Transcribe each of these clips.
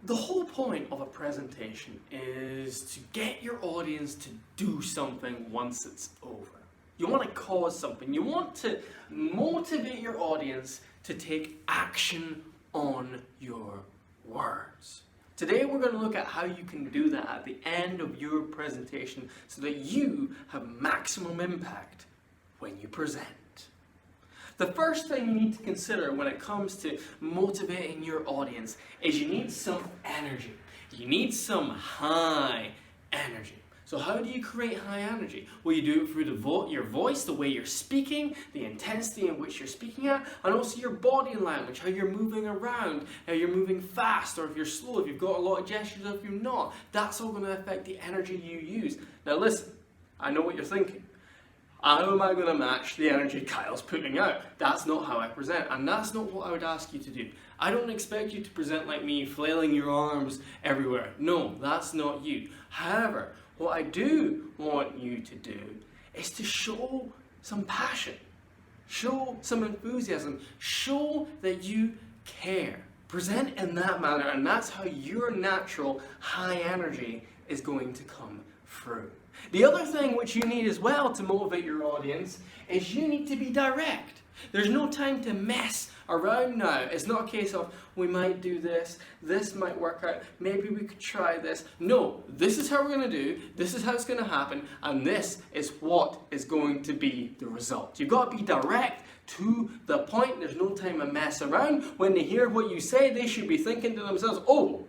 The whole point of a presentation is to get your audience to do something once it's over. You want to cause something. You want to motivate your audience to take action on your words. Today we're going to look at how you can do that at the end of your presentation so that you have maximum impact when you present. The first thing you need to consider when it comes to motivating your audience is you need some energy. You need some high energy. So how do you create high energy? Well, you do it through your voice, the way you're speaking, the intensity in which you're speaking at, and also your body language, how you're moving around, how you're moving fast, or if you're slow, if you've got a lot of gestures, or if you're not. That's all going to affect the energy you use. Now listen, I know what you're thinking. How am I going to match the energy Kyle's putting out? That's not how I present, and that's not what I would ask you to do. I don't expect you to present like me, flailing your arms everywhere. No, that's not you. However, what I do want you to do is to show some passion, show some enthusiasm, show that you care. Present in that manner, and that's how your natural high energy is going to come through. The other thing which you need as well to motivate your audience is you need to be direct. There's no time to mess around now. It's not a case of we might do this, this might work out, maybe we could try this. No, this is how we're going to do, this is how it's going to happen, and this is what is going to be the result. You've got to be direct to the point. There's no time to mess around. When they hear what you say, they should be thinking to themselves, oh,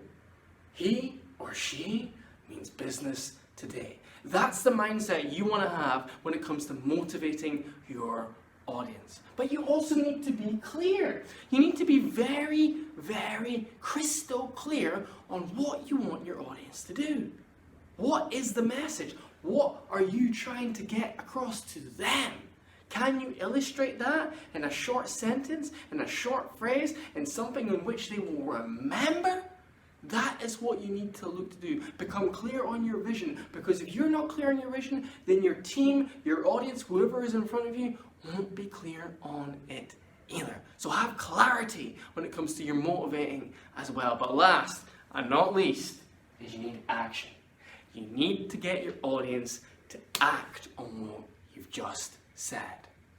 he or she means business today. That's the mindset you want to have when it comes to motivating your audience. But you also need to be clear. You need to be very, very crystal clear on what you want your audience to do. What is the message? What are you trying to get across to them? Can you illustrate that in a short sentence, in a short phrase, in something in which they will remember? That is what you need to look to do. Become clear on your vision, because if you're not clear on your vision, then your team, your audience, whoever is in front of you, won't be clear on it either. So have clarity when it comes to your motivating as well. But last and not least is you need action. You need to get your audience to act on what you've just said.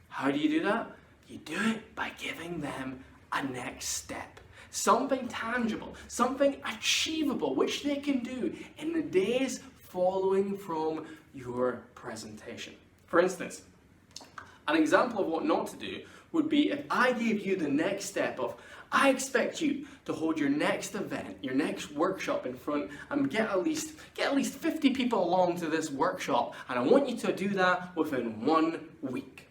How do you do that? You do it by giving them a next step. Something tangible, something achievable, which they can do in the days following from your presentation. For instance, an example of what not to do would be if I gave you the next step of, I expect you to hold your next event, your next workshop in front and get at least 50 people along to this workshop, and I want you to do that within 1 week.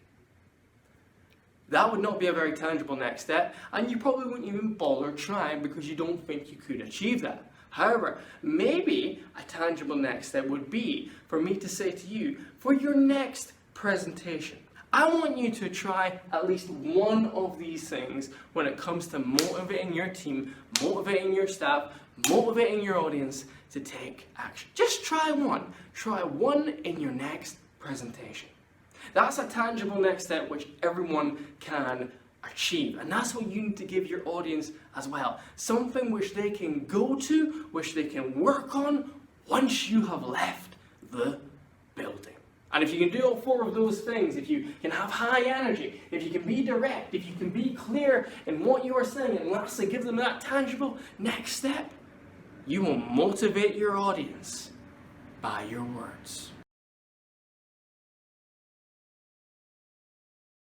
That would not be a very tangible next step, and you probably wouldn't even bother trying because you don't think you could achieve that. However, maybe a tangible next step would be for me to say to you, for your next presentation, I want you to try at least one of these things when it comes to motivating your team, motivating your staff, motivating your audience to take action. Just try one. Try one in your next presentation. That's a tangible next step which everyone can achieve. And that's what you need to give your audience as well. Something which they can go to, which they can work on once you have left the building. And if you can do all 4 of those things, if you can have high energy, if you can be direct, if you can be clear in what you are saying, and lastly give them that tangible next step, you will motivate your audience by your words.